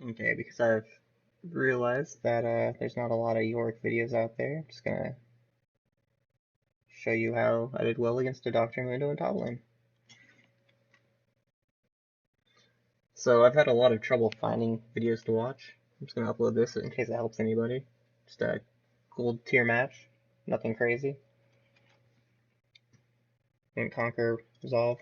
Okay, because I've realized that there's not a lot of Yorick videos out there. I'm just gonna show you how I did well against a Dr. Mundo in top lane. So I've had a lot of trouble finding videos to watch. I'm just gonna upload this in case it helps anybody. Just a gold tier match, nothing crazy. Didn't conquer resolve.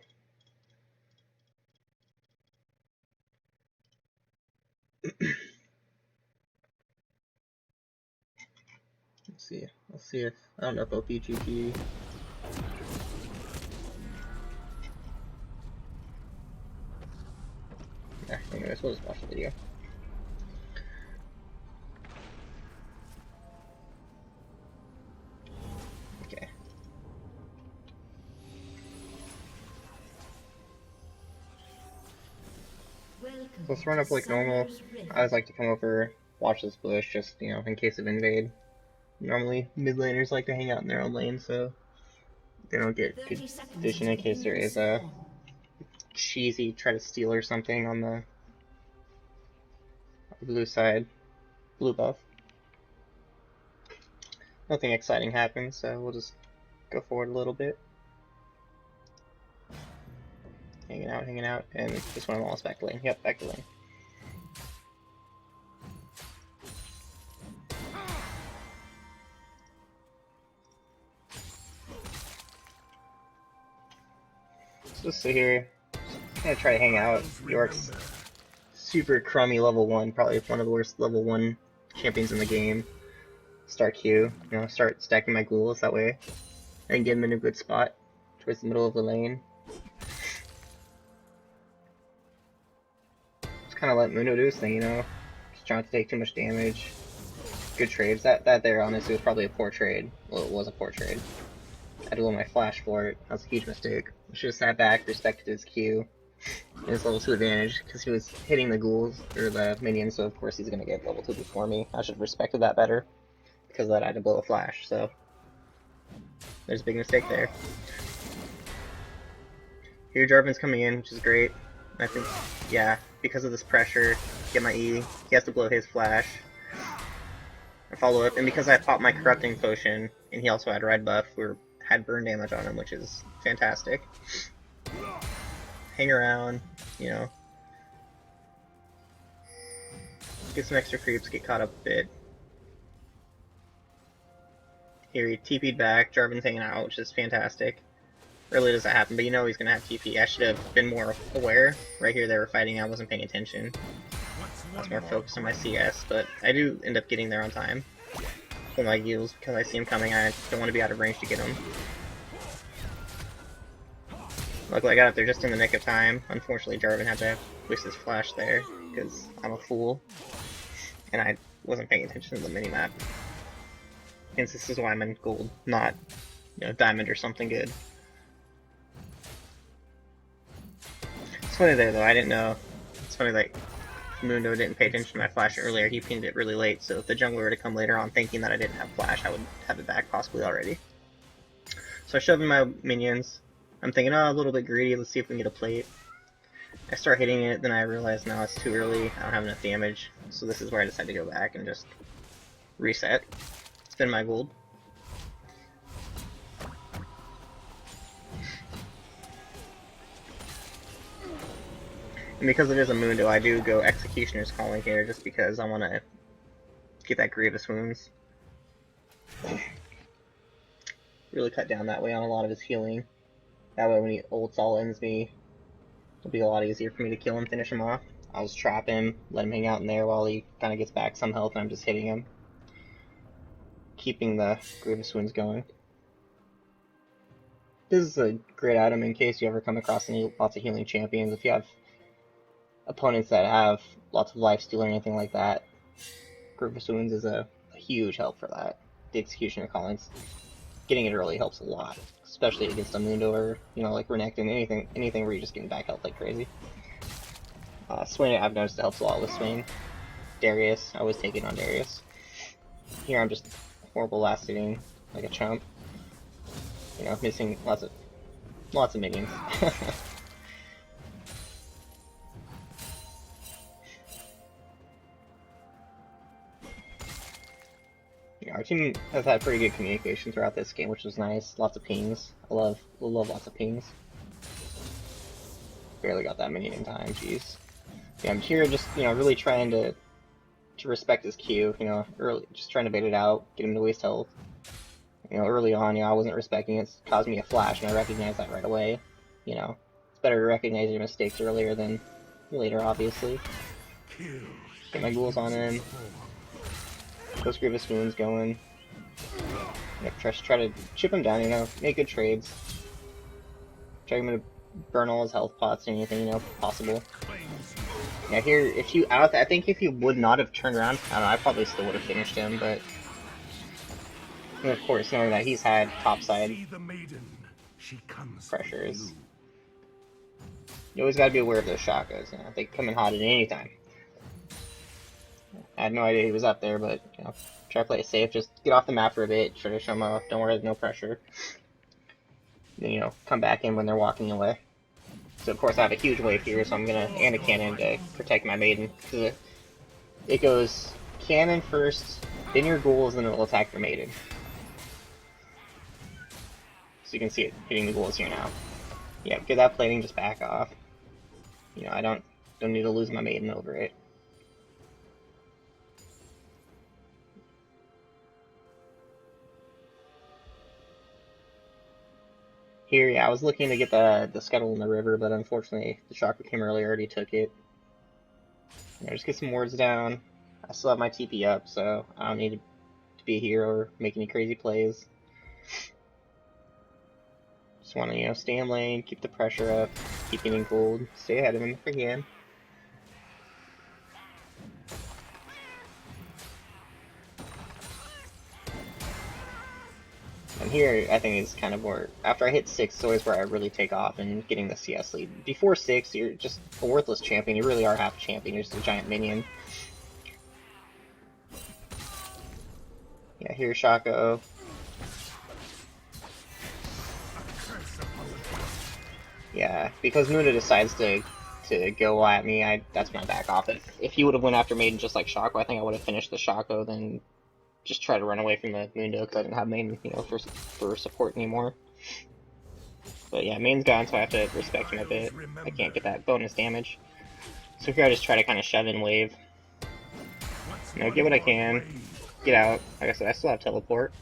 Let's see. Let's see if I don't know if OPGP. Yeah, anyways, we'll just watch the video. Okay. Let's run up like normal. I always like to come over, watch this bush, just, in case of invade. Normally, mid laners like to hang out in their own lane, so they don't get good vision in case there is a cheesy try to steal or something on the blue side, blue buff. Nothing exciting happens, so we'll just go forward a little bit. Hanging out, and this one almost back to lane. Yep, back to lane. So just sit here, gonna try to hang out. Yorick's super crummy level 1, probably one of the worst level 1 champions in the game. Start Q, start stacking my ghouls that way, and get him in a good spot towards the middle of the lane. Just kind of let Mundo do his thing, just trying to take too much damage. Good trades. That there honestly was probably a poor trade. Well, it was a poor trade. I had to blow my flash for it. That was a huge mistake. I should have sat back, respected his Q, and his level 2 advantage, because he was hitting the ghouls, or the minions, so of course he's going to get level 2 before me. I should have respected that better, because I had to blow a flash, so there's a big mistake there. Here Jarvan's coming in, which is great. I think, yeah, because of this pressure, get my E, he has to blow his flash. I follow up, and because I popped my corrupting potion, and he also had red buff, had burn damage on him, which is fantastic. Hang around, get some extra creeps, get caught up a bit. Here he TP'd back, Jarvan's hanging out, which is fantastic. Rarely does that happen, but he's gonna have TP. I should have been more aware. Right here they were fighting, I wasn't paying attention. I was more focused on my CS, but I do end up getting there on time. Pull my heals because I see him coming, I don't want to be out of range to get him. Luckily I got up there just in the nick of time. Unfortunately Jarvan had to waste his flash there, because I'm a fool. And I wasn't paying attention to the minimap. Hence this is why I'm in gold, not, diamond or something good. It's funny there though, I didn't know. It's funny like Mundo didn't pay attention to my flash earlier, he pinged it really late, so if the jungler were to come later on thinking that I didn't have flash, I would have it back possibly already. So I shove in my minions. I'm thinking, oh, a little bit greedy, let's see if we can get a plate. I start hitting it, then I realize now it's too early, I don't have enough damage, so this is where I decide to go back and just reset. Spin my gold. And because it is a Mundo, I do go Executioner's Calling here, just because I want to get that Grievous Wounds. Really cut down that way on a lot of his healing. That way when he ults all ends me, it'll be a lot easier for me to kill him, finish him off. I'll just trap him, let him hang out in there while he kind of gets back some health and I'm just hitting him. Keeping the Grievous Wounds going. This is a great item in case you ever come across lots of healing champions. If you have opponents that have lots of lifesteal or anything like that, Grievous Wounds is a huge help for that. The Executioner Callings, getting it early helps a lot, especially against a Mundo or, like Renekton, anything where you're just getting back health like crazy. Swain, I've noticed it helps a lot with Swain. Darius, I always take it on Darius. Here I'm just horrible last hitting, like a chump. Missing lots of minions. You know, our team has had pretty good communication throughout this game, which was nice. Lots of pings. I love lots of pings. Barely got that many in time, jeez. Yeah, I'm here just, you know, really trying to respect his Q, you know, early, just trying to bait it out, get him to waste health. You know, early on, you know, I wasn't respecting it, it caused me a flash, and I recognized that right away. You know, it's better to recognize your mistakes earlier than later, obviously. Get my ghouls on him. Those Grievous Wounds going. Yep, try to chip him down, you know, make good trades. Try him to burn all his health pots and anything, you know, possible. Yeah, here, if you I think if you would not have turned around, I don't know, I probably still would have finished him, but and of course, knowing that he's had topside pressures, you always gotta be aware of those shotguns, you know, they come in hot at any time. I had no idea he was up there, but, you know, try to play it safe, just get off the map for a bit, try to show them off, don't worry, no pressure. Then, you know, come back in when they're walking away. So of course I have a huge wave here, so I'm gonna, and a cannon to protect my maiden. It goes cannon first, then your ghouls, then it'll attack your maiden. So you can see it hitting the ghouls here now. Yeah, get that plating, just back off. You know, I don't need to lose my maiden over it. Here, yeah, I was looking to get the scuttle in the river, but unfortunately the chakra came early, already took it. You know, just get some wards down. I still have my TP up, so I don't need to be here or make any crazy plays. Just want to, you know, stay in lane, keep the pressure up, keep getting gold, stay ahead of him if I can. And here, I think it's kind of where, after I hit 6, it's always where I really take off and getting the CS lead. Before 6, you're just a worthless champion. You really are half a champion. You're just a giant minion. Yeah, here's Shaco. Yeah, because Mundo decides to go at me, that's when I back off. If he would have went after Maiden just like Shaco, I think I would have finished the Shaco, then just try to run away from the Mundo because I didn't have Maiden, you know, for support anymore. But yeah, Main's gone, so I have to respect him a bit. I can't get that bonus damage. So here I just try to kind of shove in wave. You know, get what I can. Get out. Like I said, I still have teleport.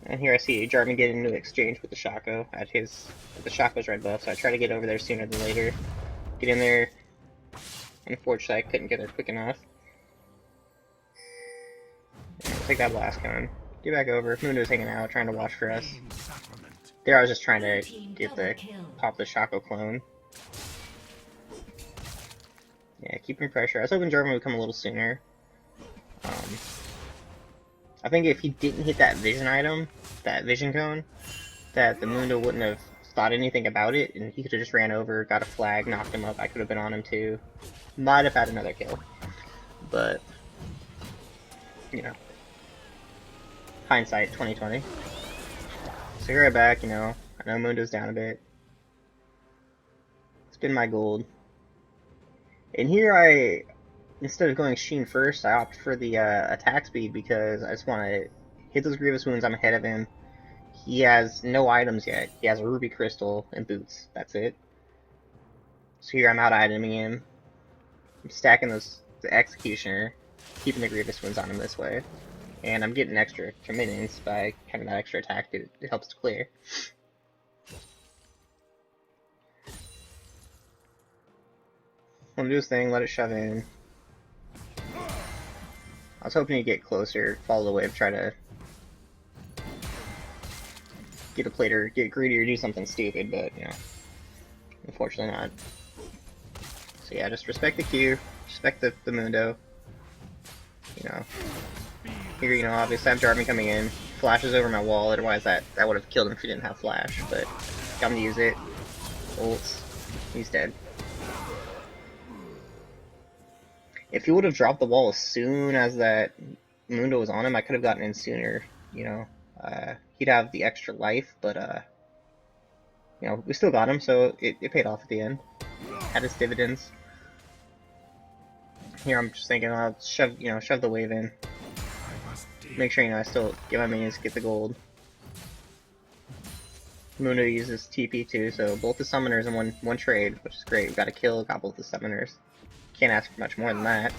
And here I see Jarvan get into exchange with the Shaco at the Shaco's red buff, so I try to get over there sooner than later. Get in there. Unfortunately, I couldn't get there quick enough. Take that blast cone. Get back over. Mundo's hanging out, trying to watch for us. There I was just trying to pop the Shaco clone. Yeah, keeping pressure. I was hoping Jarvan would come a little sooner. I think if he didn't hit that vision item, that vision cone, that the Mundo wouldn't have thought anything about it, and he could have just ran over, got a flag, knocked him up. I could have been on him too. Might have had another kill. But, you know, hindsight 2020. So here I'm back, you know, I know Mundo's down a bit. It's been my gold. And here instead of going Sheen first, I opt for the attack speed because I just want to hit those Grievous Wounds. I'm ahead of him. He has no items yet. He has a Ruby Crystal and boots. That's it. So here I'm out iteming him. I'm stacking the Executioner, keeping the Grievous Wounds on him this way. And I'm getting extra minions by having that extra attack. It helps to clear. Let him do his thing, let it shove in. I was hoping to get closer, follow the wave, try to get a plate or get greedy or do something stupid, but, you know, unfortunately not. So yeah, just respect the Q, respect the Mundo. You know, here, you know, obviously I have Jarvan coming in, flashes over my wall, otherwise that would have killed him if he didn't have flash, but got him to use it. Ults, he's dead. If he would have dropped the wall as soon as that Mundo was on him, I could have gotten in sooner, you know. He'd have the extra life, but, you know, we still got him, so it paid off at the end. Had its dividends. Here I'm just thinking I'll shove the wave in. Make sure, I still get my minions to get the gold. Mundo uses TP too, so both the summoners in one trade, which is great. We got a kill, got both the summoners. Can't ask for much more than that.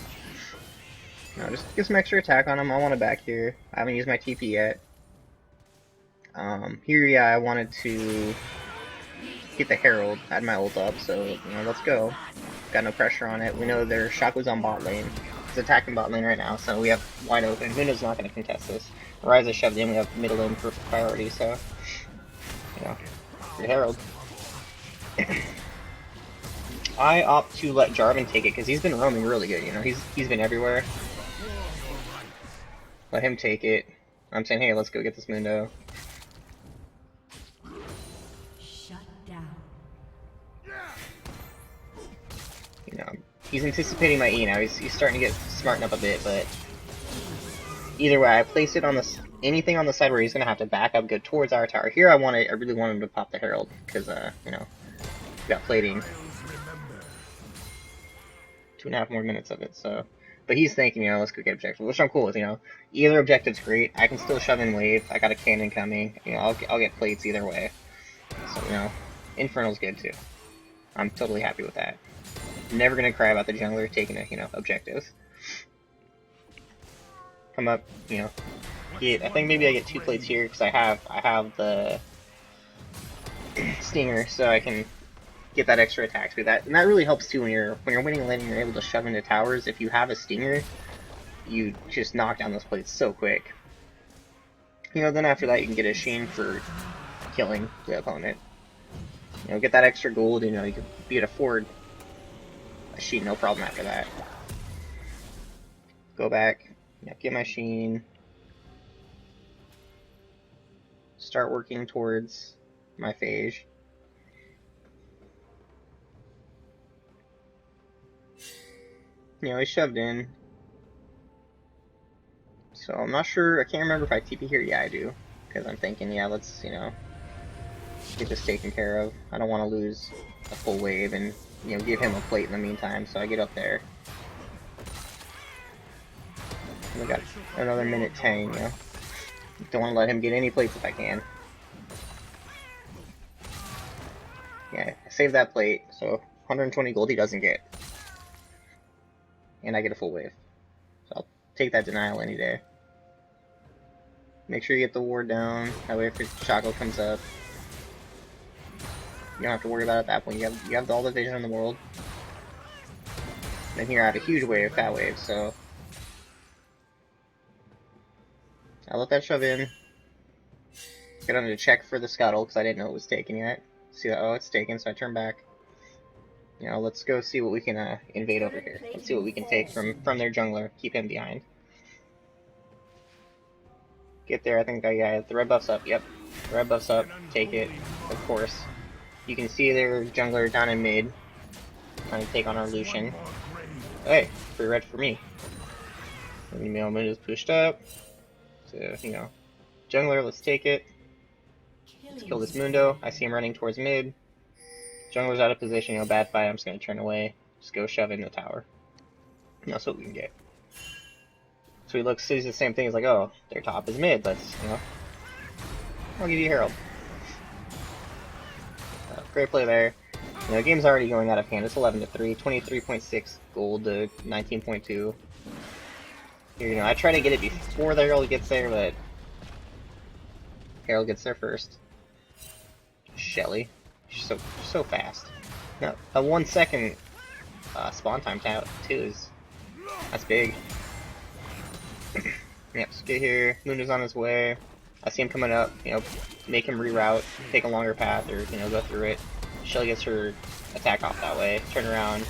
Just get some extra attack on him. I want it back here. I haven't used my TP yet. Here, yeah, I wanted to get the Herald. I had my ult up, so, let's go. Got no pressure on it. We know their Shaco's on bot lane. He's attacking bot lane right now, so we have wide open. Mundo's not going to contest this. Ryza shoved in, we have middle lane for priority, so, the Herald. I opt to let Jarvan take it, because he's been roaming really good, he's been everywhere. Let him take it. I'm saying, hey, let's go get this Mundo. Shut down. He's anticipating my E now. He's starting to get smartened up a bit, but either way, I place it on anything on the side where he's gonna have to back up, go towards our tower. Here, I really want him to pop the Herald because we got plating. 2.5 more minutes of it, so. But he's thinking, let's go get objective, which I'm cool with, Either objective's great. I can still shove in wave. I got a cannon coming. I'll get plates either way. So, Infernal's good too. I'm totally happy with that. Never gonna cry about the jungler taking a, objectives. Come up, get. I think maybe I get 2 plates here because I have the Stinger, so I can get that extra attack through that, and that really helps too when you're winning lane and you're able to shove into towers. If you have a Stinger, you just knock down those plates so quick. Then after that you can get a Sheen for killing the opponent. Get that extra gold, you can be able to afford a Sheen no problem after that. Go back, get my Sheen. Start working towards my Phage. He shoved in. So I'm not sure, I can't remember if I TP here. Yeah, I do. Because I'm thinking, yeah, let's, get this taken care of. I don't want to lose a full wave and, give him a plate in the meantime. So I get up there. And we got another minute 10, Don't want to let him get any plates if I can. Yeah, I saved that plate, so 120 gold he doesn't get. And I get a full wave. So I'll take that denial any day. Make sure you get the ward down. That way if your Shaco comes up, you don't have to worry about it at that point. You have all the vision in the world. And here I have a huge wave, fat wave, so I'll let that shove in. Get on to check for the scuttle because I didn't know it was taken yet. See that? Oh, it's taken, so I turn back. Let's go see what we can invade over here. Let's see what we can take from their jungler. Keep him behind. Get there, I think, yeah, the red buff's up, yep. The red buff's up, take it, of course. You can see their jungler down in mid, trying to take on our Lucian. Hey, free red for me. And the mailman is pushed up. So, jungler, let's take it. Let's kill this Mundo. I see him running towards mid. Jungler's out of position, bad fight, I'm just gonna turn away. Just go shove in the tower. That's what we can get. So he sees the same thing, he's like, oh, their top is mid, let's, I'll give you Herald. Great play there. The game's already going out of hand, it's 11-3, 23.6 gold to 19.2. Here, I try to get it before the Herald gets there, but Herald gets there first. Shelly. She's so fast. No, a 1 second spawn time too that's big. Yep, so get here. Mundo's on his way. I see him coming up. Make him reroute, take a longer path, or go through it. Shelly gets her attack off that way. Turn around,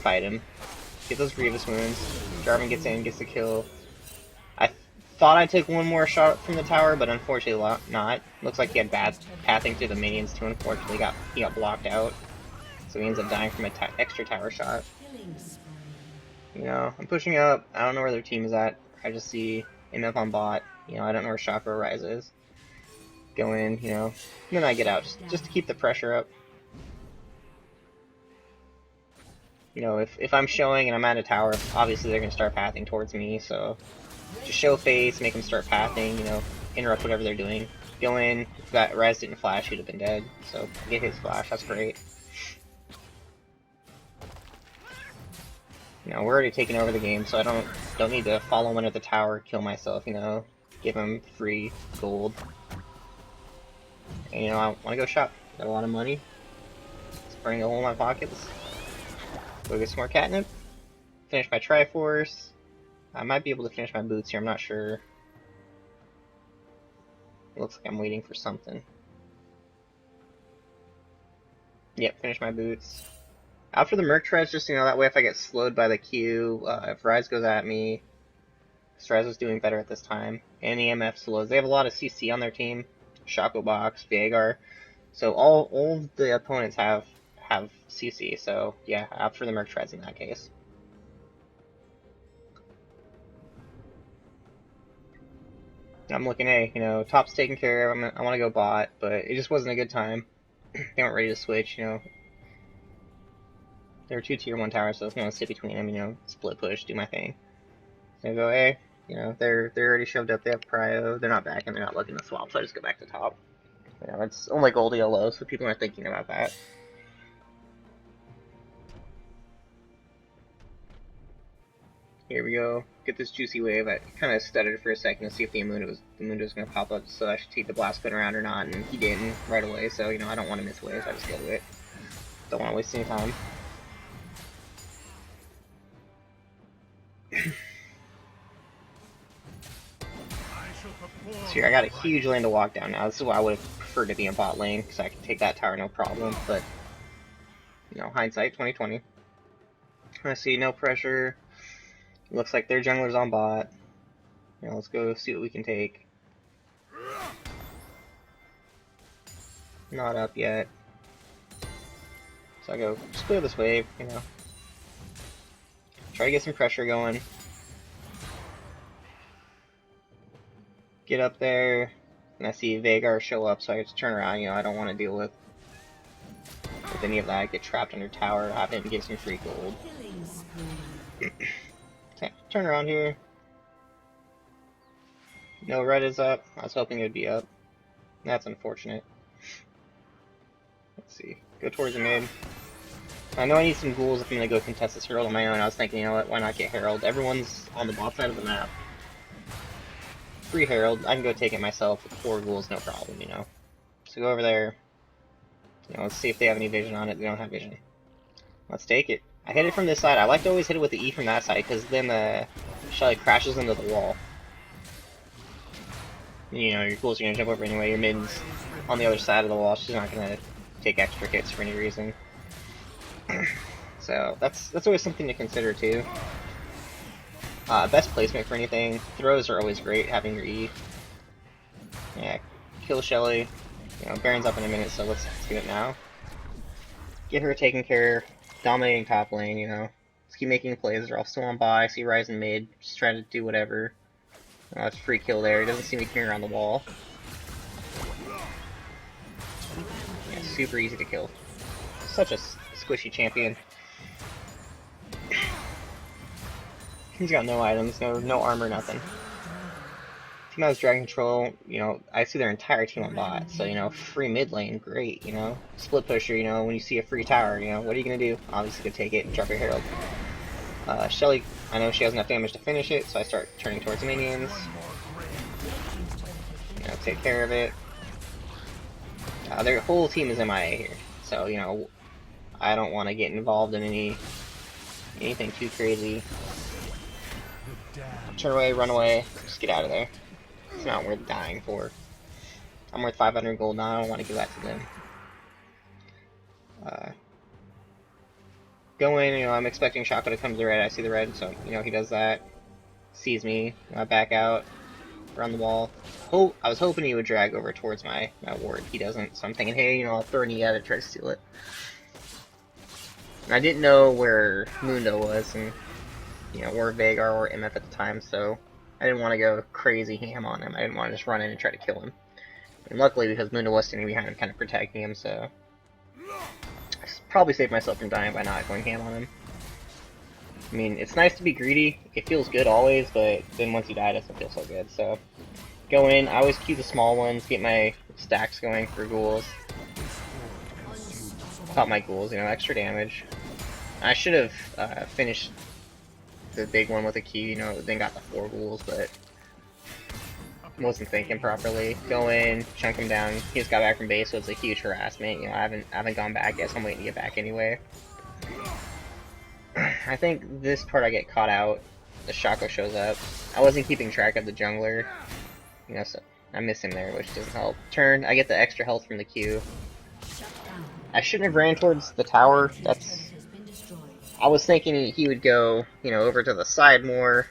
fight him. Get those Grievous wounds. Jarvan gets in, gets the kill. I thought I'd take one more shot from the tower, but unfortunately not. Looks like he had bad pathing through the minions too. Unfortunately, he got blocked out, so he ends up dying from an extra tower shot. I'm pushing up. I don't know where their team is at. I just see him up on bot. I don't know where Chakra Rise is. Go in, and then I get out just to keep the pressure up. You know, if I'm showing and I'm at a tower, obviously they're going to start pathing towards me, so just show face, make them start pathing, you know, interrupt whatever they're doing. Go in, if that res didn't flash, he'd have been dead, so get his flash, that's great. You know, we're already taking over the game, so I don't need to follow him at the tower, kill myself, you know, give him free gold. And, you know, I want to go shop. Got a lot of money. It's burning a hole in my pockets. Go get some more catnip. Finish my Triforce. I might be able to finish my boots here, I'm not sure. It looks like I'm waiting for something. Yep, finish my boots. After the Merc Treads, just, you know, that way if I get slowed by the Q, if Ryze goes at me, Ryze is doing better at this time. And EMF slows. They have a lot of CC on their team. Shaco Box, Veigar. So all the opponents have CC, so yeah, opt for the Merc Treads in that case. I'm looking, hey, you know, top's taken care of, I want to go bot, but it just wasn't a good time. They weren't ready to switch, you know. There were 2 tier 1 towers, so I was going to sit between them, you know, split push, do my thing. So I go, hey, you know, they're already shoved up, they have prio, they're not back, and they're not looking to swap, so I just go back to top. You know, it's only gold ELO, so people aren't thinking about that. Here we go. Get this juicy wave. I kind of stuttered for a second to see if the Mundo was going to pop up, so I should take the blast spin around or not, and he didn't right away, so, you know, I don't want to miss waves, I just go to it. Don't want to waste any time. So here, I got a huge lane to walk down now. This is why I would have preferred to be in bot lane, because I could take that tower no problem, but, you know, hindsight, 2020. I see, no pressure. Looks like their jungler's on bot. You know, let's go see what we can take. Not up yet. So I go, just clear this wave, you know. Try to get some pressure going. Get up there, and I see Veigar show up, so I just turn around, you know, I don't want to deal with any of that. Get trapped under tower, have him get some free gold. Okay, turn around here. No red is up. I was hoping it would be up. That's unfortunate. Let's see. Go towards the mid. I know I need some ghouls if I'm going to go contest this Herald on my own. I was thinking, you know what, why not get Herald? Everyone's on the bot side of the map. Free Herald. I can go take it myself with 4 ghouls, no problem, you know. So go over there. You know, let's see if they have any vision on it. They don't have vision. Let's take it. I hit it from this side. I like to always hit it with the E from that side, because then the Shelly crashes into the wall. You know, your ghouls are going to jump over anyway. Your mid's on the other side of the wall. She's not going to take extra hits for any reason. So, that's always something to consider, too. Best placement for anything. Throws are always great, having your E. Yeah, kill Shelly. You know, Baron's up in a minute, so let's do it now. Get her taken care of. Dominating top lane, you know. Let's keep making plays. They're all still on bye. I see Ryze in mid. Just trying to do whatever. It's free kill there. He doesn't see me clearing around the wall. Yeah, super easy to kill. Such a squishy champion. He's got no items, no armor, nothing. Team has Dragon Control, you know, I see their entire team on bot, so, you know, free mid lane, great, you know. Split pusher, you know, when you see a free tower, you know, what are you gonna do? Obviously, go take it and drop your Herald. Shelly, I know she has enough damage to finish it, so I start turning towards minions. You know, take care of it. Their whole team is MIA here, so, you know, I don't want to get involved in anything too crazy. Turn away, run away, just get out of there. It's not worth dying for. I'm worth 500 gold now, I don't want to give that to them. Go in, you know, I'm expecting Shaco to come to the red, I see the red, so, you know, he does that. Sees me, I back out, around the wall. I was hoping he would drag over towards my ward, he doesn't, so I'm thinking, hey, you know, I'll throw an E at it, try to steal it. And I didn't know where Mundo was, and, you know, or Veigar or MF at the time, so I didn't want to go crazy ham on him. I didn't want to just run in and try to kill him. And luckily, because Mundo was standing behind him, kind of protecting him, so I probably saved myself from dying by not going ham on him. I mean, it's nice to be greedy. It feels good always, but then once you die, it doesn't feel so good. So, go in. I always queue the small ones, get my stacks going for ghouls. Pop my ghouls, you know, extra damage. I should have finished the big one with a Q, you know, then got the 4 ghouls, but wasn't thinking properly. Go in, chunk him down. He just got back from base, so it's a huge harassment. You know, I haven't gone back yet, so I'm waiting to get back anyway. I think this part I get caught out. The Shaco shows up. I wasn't keeping track of the jungler. You know, so I miss him there, which doesn't help. Turn, I get the extra health from the Q. I shouldn't have ran towards the tower. I was thinking he would go, you know, over to the side more.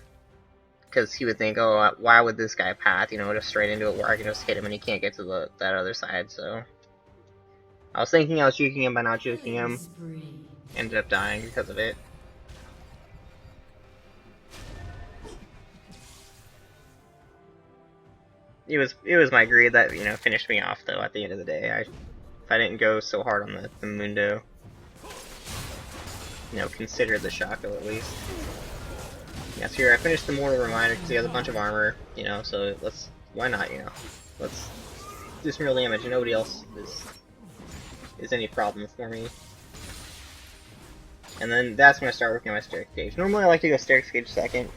Because he would think, oh, why would this guy path, you know, just straight into it where I can just hit him and he can't get to that other side, so. I was thinking I was juking him by not juking him. Ended up dying because of it. It was my greed that, you know, finished me off, though, at the end of the day. If I didn't go so hard on the Mundo, you know, consider the Shaco at least. Yes, here I finished the Mortal Reminder because he has a bunch of armor, you know, so why not, you know, let's do some real damage and nobody else is any problem for me. And then that's when I start working on my Staircase Gauge. Normally I like to go Staircase Gauge second,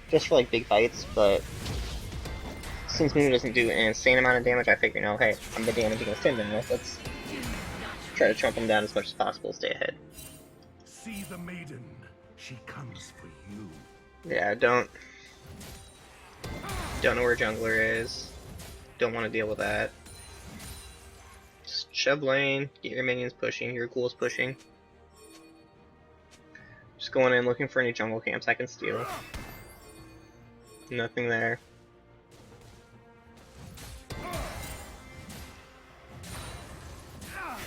just for like big fights, but since Mundo doesn't do an insane amount of damage, I figure, you know, hey, I'm the damage against him now, let's try to chomp him down as much as possible, stay ahead. See the maiden, she comes for you. Yeah, don't know where jungler is. Don't want to deal with that. Just shove lane, get your minions pushing, your ghouls pushing. Just going in looking for any jungle camps I can steal. Nothing there.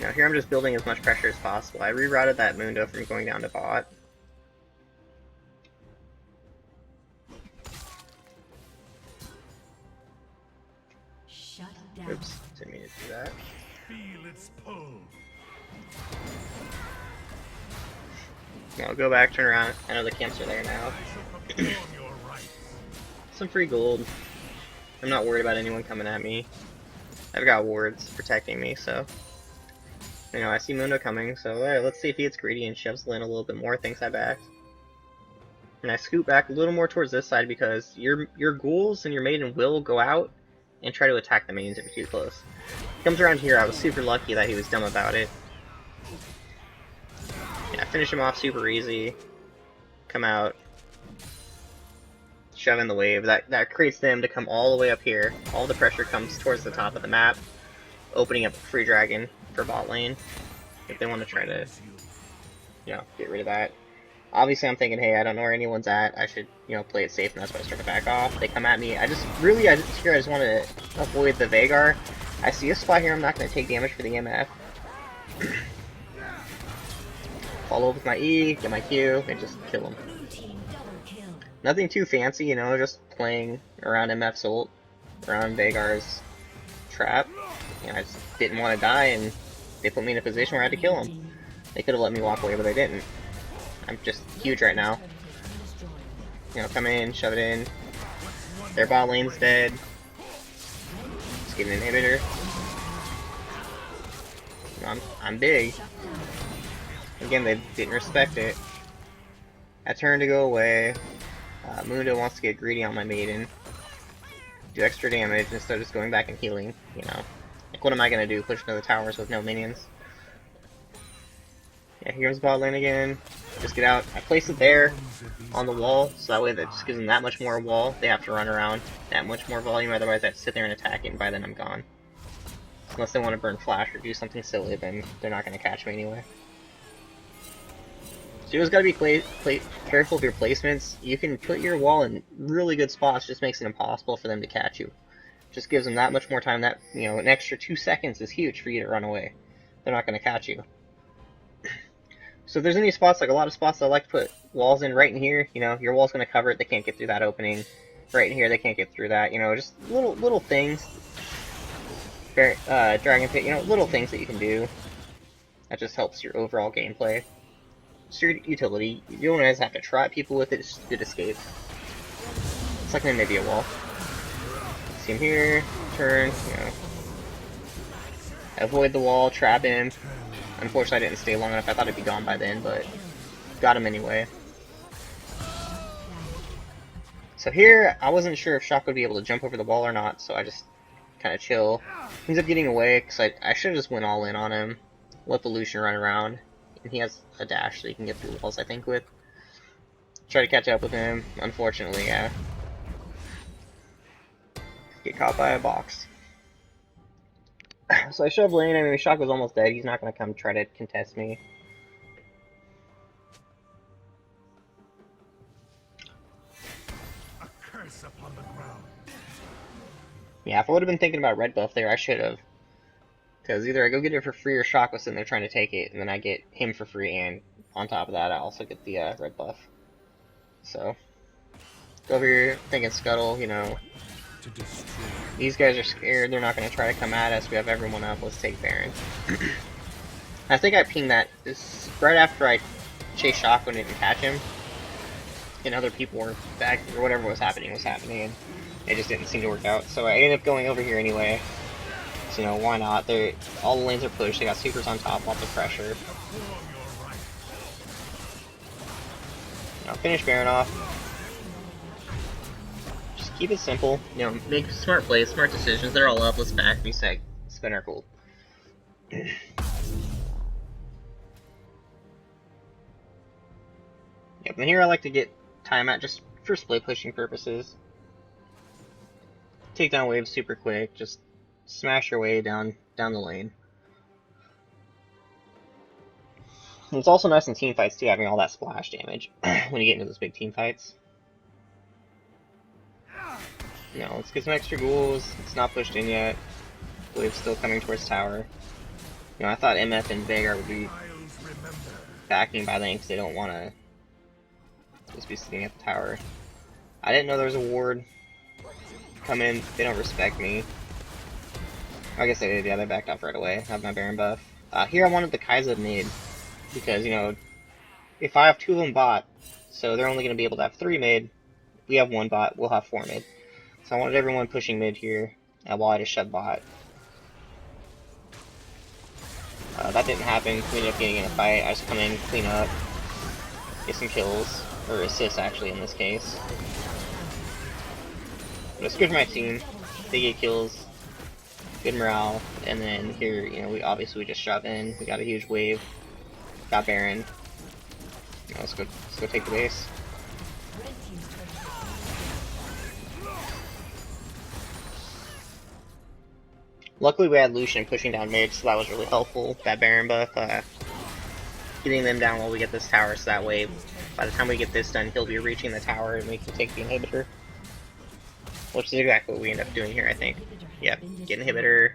Now here I'm just building as much pressure as possible. I rerouted that Mundo from going down to bot. Oops, didn't mean to do that. Feel its pull. I'll go back, turn around. I know the camps are there now. Some free gold. I'm not worried about anyone coming at me. I've got wards protecting me, so. You know, I see Mundo coming, so let's see if he gets greedy and shoves the lane a little bit more, thinks I backed. And I scoot back a little more towards this side because your ghouls and your maiden will go out and try to attack the minions if you're too close. He comes around here, I was super lucky that he was dumb about it. Yeah, finish him off super easy. Come out. Shove in the wave. That creates them to come all the way up here. All the pressure comes towards the top of the map, opening up a free dragon for bot lane. If they want to try to, you know, get rid of that. Obviously I'm thinking, hey, I don't know where anyone's at, I should, you know, play it safe, and that's why I start to back off. They come at me, I just want to avoid the Veigar. I see a spot here I'm not going to take damage for the MF. Follow with my E, get my Q, and just kill him. Nothing too fancy, you know, just playing around MF's ult, around Veigar's trap. You know, I just didn't want to die, and they put me in a position where I had to kill him. They could have let me walk away, but they didn't. I'm just huge right now. You know, come in, shove it in. Their bot lane's dead. Just get an inhibitor. You know, I'm big. Again, they didn't respect it. I turn to go away. Mundo wants to get greedy on my maiden. Do extra damage instead of just going back and healing, you know. Like, what am I gonna do? Push into the towers with no minions? Yeah, here's bot lane again. Just get out. I place it there on the wall, so that way that just gives them that much more wall. They have to run around that much more volume, otherwise I have to sit there and attack it, and by then I'm gone. Unless they want to burn flash or do something silly, then they're not going to catch me anyway. So you always got to be careful of your placements. You can put your wall in really good spots, just makes it impossible for them to catch you. Just gives them that much more time. That, you know, an extra 2 seconds is huge for you to run away. They're not going to catch you. So if there's any spots, like a lot of spots I like to put walls in right in here, you know, your wall's going to cover it, they can't get through that opening. Right in here, they can't get through that, you know, just little things. Dragon Pit, you know, little things that you can do. That just helps your overall gameplay. It's your utility. You don't always have to try people with it, it's just a good escape. It's like maybe a wall. See him here, turn, you know. Avoid the wall, trap him. Unfortunately, I didn't stay long enough. I thought it'd be gone by then, but got him anyway. So here, I wasn't sure if Shock would be able to jump over the wall or not, so I just kind of chill. Ends up getting away, because I should have just went all in on him. Let the Lucian run around. And he has a dash, so he can get through walls, I think, with. Try to catch up with him. Unfortunately, yeah. Get caught by a box. So I shoved lane. I mean, Shock was almost dead. He's not going to come try to contest me. A curse upon the ground. Yeah, if I would have been thinking about red buff there, I should have. Because either I go get it for free or Shock was sitting there trying to take it, and then I get him for free, and on top of that, I also get the red buff. So, go over here, thinking Scuttle, you know. These guys are scared, they're not going to try to come at us, we have everyone up, let's take Baron. I think I pinged that right after I chased Shock when I didn't catch him. And other people were back, or whatever was happening, and it just didn't seem to work out. So I ended up going over here anyway. So, you know, why not? All the lanes are pushed, they got supers on top, lots of pressure. You know, finish Baron off. Just keep it simple. You know, make smart plays, smart decisions. They're all up. Let's back, reset, spin our gold. Yep, and here I like to get time out just for split pushing purposes. Take down waves super quick, just smash your way down the lane. And it's also nice in team fights too, having all that splash damage when you get into those big team fights. You know, let's get some extra ghouls. It's not pushed in yet. Wave's still coming towards tower. You know, I thought MF and Veigar would be backing by lane because they don't want to just be sitting at the tower. I didn't know there was a ward. Come in, they don't respect me. I guess they did, yeah, they backed off right away. I have my Baron buff. Here I wanted the Kai'Sa mid, because, you know, if I have 2 of them bot, so they're only going to be able to have 3 mid. We have 1 bot, we'll have 4 mid. So I wanted everyone pushing mid here, while I just shoved bot. That didn't happen, we ended up getting in a fight. I just come in, clean up, get some kills, or assists actually in this case. But it's good for my team, they get kills. Good morale, and then here, you know, we just shove in. We got a huge wave. Got Baron. You know, let's go take the base. Luckily, we had Lucian pushing down mid, so that was really helpful. That Baron buff, getting them down while we get this tower, so that way, by the time we get this done, he'll be reaching the tower and we can take the inhibitor. Which is exactly what we end up doing here, I think. Yep, get inhibitor.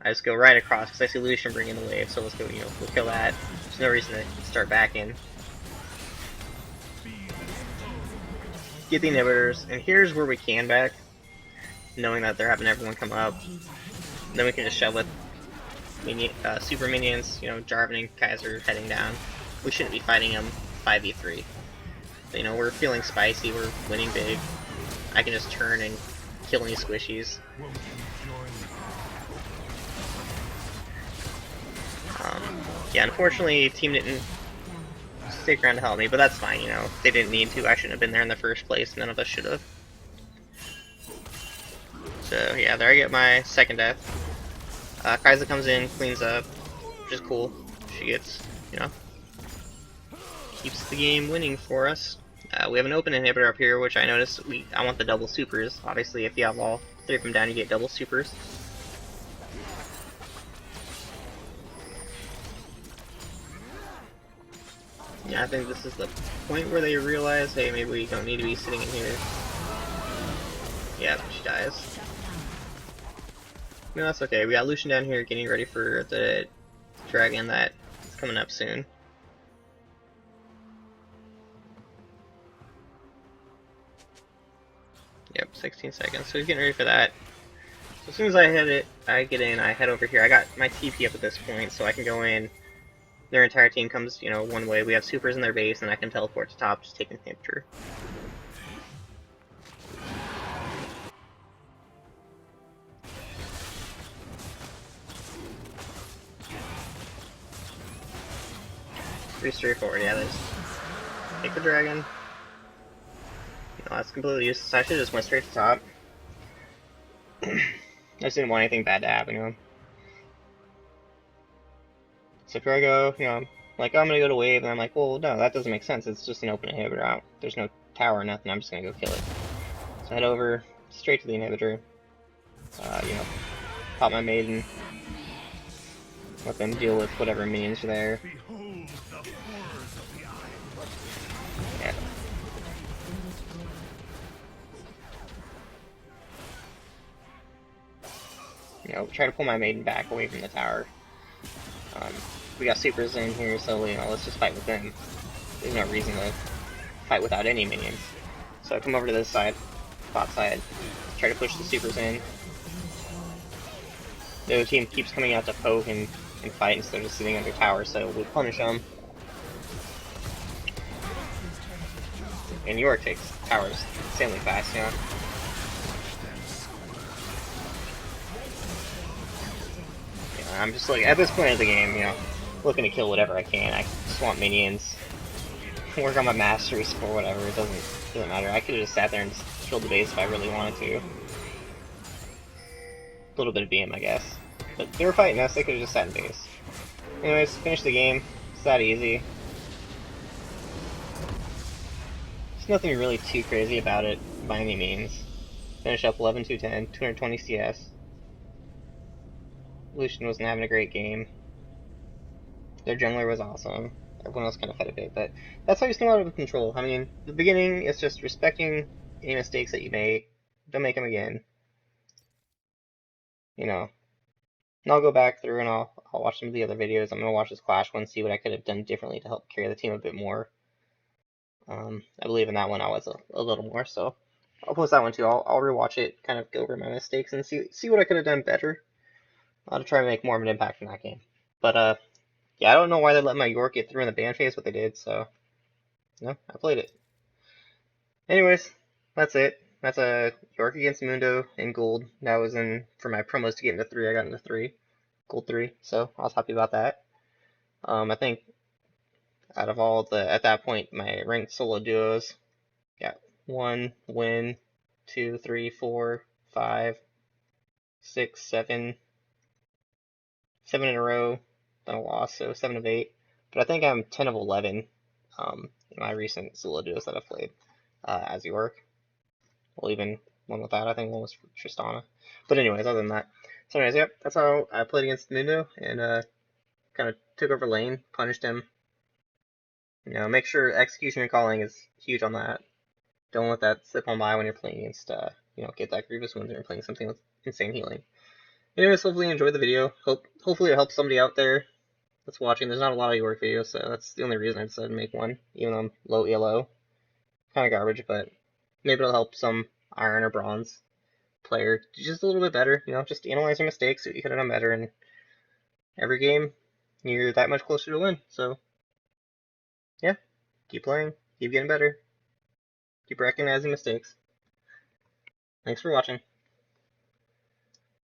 I just go right across because I see Lucian bringing the wave, so let's go, you know, we'll kill that. There's no reason to start backing. Get the inhibitors, and here's where we can back, knowing that they're having everyone come up. Then we can just shove with super minions, you know, Jarvan and Kai'Sa heading down. We shouldn't be fighting them 5v3. But, you know, we're feeling spicy, we're winning big. I can just turn and kill any squishies. Yeah, unfortunately, team didn't stick around to help me, but that's fine, you know. They didn't need to. I shouldn't have been there in the first place. None of us should have. So, yeah, there I get my second death. Kai'Sa comes in, cleans up, which is cool. She gets, you know, keeps the game winning for us. We have an open inhibitor up here, which I noticed I want the double supers. Obviously, if you have all 3 of them down, you get double supers. Yeah, I think this is the point where they realize, hey, maybe we don't need to be sitting in here. Yeah, she dies. No, that's okay. We got Lucian down here getting ready for the dragon that is coming up soon. Yep, 16 seconds. So he's getting ready for that. So as soon as I get in, I head over here. I got my TP up at this point, so I can go in, their entire team comes, one way. We have supers in their base, and I can teleport to top, just taking the temperature. Pretty straightforward, yeah. There's take the dragon. That's completely useless. I should have just went straight to top. I just didn't want anything bad to happen. So here I go, like, oh, I'm gonna go to wave, and I'm like, well, no, that doesn't make sense. It's just an open inhibitor out. There's no tower or nothing. I'm just gonna go kill it. So head over straight to the inhibitor. Pop my maiden. Let them deal with whatever minions are there. Yeah. Try to pull my maiden back away from the tower. We got supers in here, so let's just fight with them. There's no reason to fight without any minions. So I come over to this side, bot side, try to push the supers in. The other team keeps coming out to poke and fight instead of just sitting under tower, so we punish them. And Yorick takes towers insanely fast, I'm just like, at this point of the game, looking to kill whatever I can. I just want minions. Work on my masteries for whatever, it doesn't matter. I could have just sat there and just killed the base if I really wanted to. A little bit of BM, I guess. But they were fighting us, they could have just sat in base. Anyways, finish the game. It's that easy. There's nothing really too crazy about it, by any means. Finish up 11-2-10, 220 CS. Lucian wasn't having a great game. Their jungler was awesome. Everyone else kind of fed a bit, but that's how you spin out of control. I mean, the beginning is just respecting any mistakes that you make. Don't make them again. And I'll go back through and I'll watch some of the other videos. I'm gonna watch this Clash one, see what I could have done differently to help carry the team a bit more. I believe in that one I was a little more, so I'll post that one too. I'll rewatch it, kind of go over my mistakes and see what I could have done better. To try to make more of an impact in that game. But yeah, I don't know why they let my Yorick get through in the ban phase, but they did, so I played it. Anyways, that's it. That's a Yorick against Mundo in gold. That was in for my promos to get into 3. I got into 3, gold 3, so I was happy about that. I think out of all at that point, my ranked solo duos, got 1 win, 2, 3, 4, 5, 6, 7 in a row, then a loss, so 7 of 8. But I think I'm 10 of 11 in my recent solo duos that I've played as Yorick. Well, even one without, I think one was for Tristana. But anyways, other than that. So anyways, yep, that's how I played against Mundo, and kind of took over lane, punished him. Make sure execution and calling is huge on that. Don't let that slip on by when you're playing against, get that grievous wounds or you're playing something with insane healing. Anyways, hopefully you enjoyed the video. Hopefully it helps somebody out there that's watching. There's not a lot of Yorick videos, so that's the only reason I decided to make one, even though I'm low ELO. Kind of garbage, but maybe it'll help some iron or bronze player just a little bit better. Just analyze your mistakes, so you could have done better, and every game you're that much closer to win. So yeah, keep playing, keep getting better, keep recognizing mistakes. Thanks for watching.